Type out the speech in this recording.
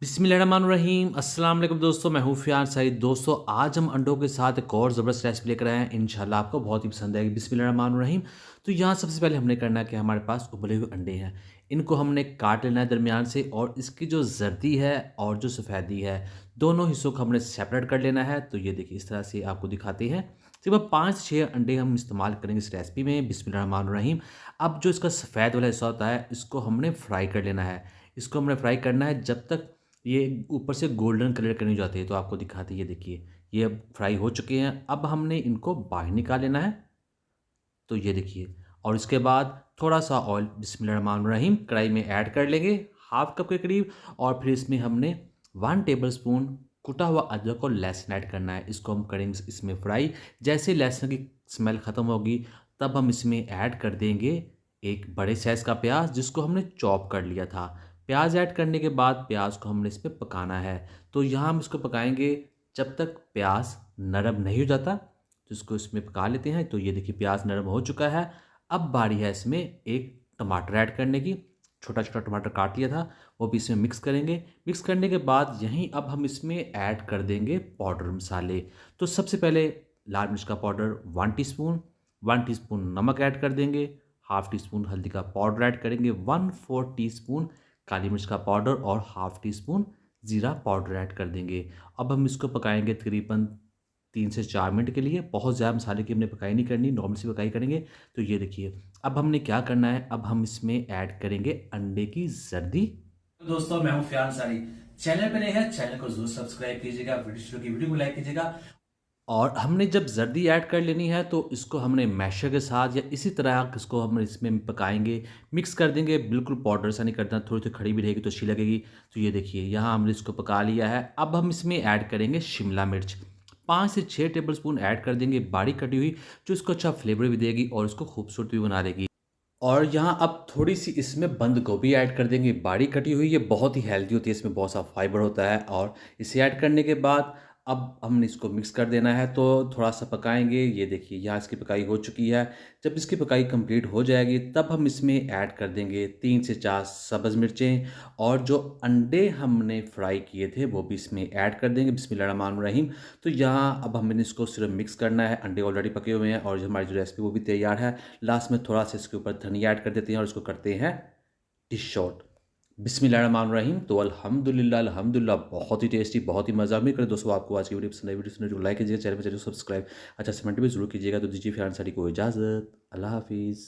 बिस्मिल्लाहिर्रहमानिर्रहीम अस्सलाम वालेकुम दोस्तों, मैं हूँ फ़ियान सईद। दोस्तों आज हम अंडों के साथ एक और ज़बरदस्त रेसिपी लेकर आए हैं। इंशाल्लाह आपको बहुत ही पसंद आएगी। बिस्मिल्लाहिर्रहमानिर्रहीम। तो यहाँ सबसे पहले हमने करना है कि हमारे पास उबले हुए अंडे हैं, इनको हमने काट लेना है दरमियान से, और इसकी जो जर्दी है और जो सफ़ेदी है, दोनों हिस्सों को हमने सेपरेट कर लेना है। तो ये देखिए इस तरह से आपको दिखाते हैं। सिर्फ 5 से 6 अंडे हम इस्तेमाल करेंगे इस रेसिपी में। बिस्मिल्लाहिर्रहमानिर्रहीम। अब जो इसका सफ़ेद वाला हिस्सा होता है, इसको हमने फ्राई कर लेना है। इसको हमने फ्राई करना है जब तक ये ऊपर से गोल्डन कलर के नहीं हो जाते हैं। तो आपको दिखाते हैं, ये देखिए ये अब फ्राई हो चुके हैं। अब हमने इनको बाहर निकाल लेना है। तो ये देखिए, और इसके बाद थोड़ा सा ऑयल बिस्मिल्लाहिर्रहमानिर्रहीम कढ़ाई में ऐड कर लेंगे, हाफ कप के करीब। और फिर इसमें हमने 1 टेबलस्पून कुटा हुआ अदरक और लहसुन ऐड करना है। इसको हम करेंगे इसमें फ्राई। जैसे लहसुन की स्मेल ख़त्म होगी तब हम इसमें ऐड कर देंगे एक बड़े साइज़ का प्याज, जिसको हमने चॉप कर लिया था। प्याज ऐड करने के बाद प्याज को हमने इसमें पकाना है। तो यहाँ हम इसको पकाएंगे जब तक प्याज नरम नहीं हो जाता। तो इसको इसमें पका लेते हैं। तो ये देखिए प्याज नरम हो चुका है। अब बारी है इसमें एक टमाटर ऐड करने की। छोटा छोटा टमाटर काट लिया था, वो भी इसमें मिक्स करेंगे। मिक्स करने के बाद यहीं अब हम इसमें ऐड कर देंगे पाउडर मसाले। तो सबसे पहले लाल मिर्च का पाउडर 1 टीस्पून, 1 टीस्पून नमक ऐड कर देंगे, हाफ टी स्पून हल्दी का पाउडर ऐड करेंगे, 1/4 टीस्पून काली मिर्च का पाउडर और हाफ टी स्पून ज़ीरा पाउडर ऐड कर देंगे। अब हम इसको पकाएंगे तकरीबन 3 से 4 मिनट के लिए। बहुत ज़्यादा मसाले की हमने पकाई नहीं करनी, नॉर्मल सी पकाई करेंगे। तो ये देखिए अब हमने क्या करना है, अब हम इसमें ऐड करेंगे अंडे की जर्दी। तो दोस्तों मैं हूं फियान सारी। चैनल पे नए हैं, चैनल को जरूर सब्सक्राइब कीजिएगा, वीडियो को लाइक कीजिएगा। और हमने जब जर्दी ऐड कर लेनी है तो इसको हमने मैशर के साथ या इसी तरह इसको हम इसमें पकाएंगे, मिक्स कर देंगे। बिल्कुल पाउडर सा नहीं करना, थोड़ी सी खड़ी भी रहेगी तो अच्छी लगेगी। तो ये देखिए यहाँ हमने इसको पका लिया है। अब हम इसमें ऐड करेंगे शिमला मिर्च, 5 से 6 टेबलस्पून ऐड कर देंगे बारीक कटी हुई, जो इसको अच्छा फ्लेवर भी देगी और इसको खूबसूरत भी बना देगी। और यहाँ अब थोड़ी सी इसमें बंद गोभी ऐड कर देंगे बारीक कटी हुई। ये बहुत ही हेल्दी होती है, इसमें बहुत सा फाइबर होता है। और इसे ऐड करने के बाद अब हमने इसको मिक्स कर देना है। तो थोड़ा सा पकाएंगे। ये देखिए यहाँ इसकी पकाई हो चुकी है। जब इसकी पकाई कंप्लीट हो जाएगी तब हम इसमें ऐड कर देंगे 3 से 4 सब्ज़ मिर्चें, और जो अंडे हमने फ्राई किए थे वो भी इसमें ऐड कर देंगे। बिस्मिल्लाहिर्रहमानिर्रहीम। तो यहाँ अब हमने इसको सिर्फ मिक्स करना है। अंडे ऑलरेडी पके हुए हैं और जो हमारी जो रेसिपी वो भी तैयार है। लास्ट में थोड़ा सा इसके ऊपर धनिया ऐड कर देते हैं और इसको करते हैं डिश आउट। बिस्मिल्लाहिर्रहमानिर्रहीम। तो अल्हम्दुलिल्लाह अल्हम्दुलिल्लाह, बहुत ही टेस्टी, बहुत ही मज़ा। उम्मीद करें दोस्तों आपको आज की वीडियो पसंद आई। वीडियो पसंद आई तो लाइक कीजिएगा, चैनल पर सब्सक्राइब, अच्छा से कमेंट भी जरूर कीजिएगा। तो दीजिए फिर सारी को इजाज़त। अल्लाह हाफिज़।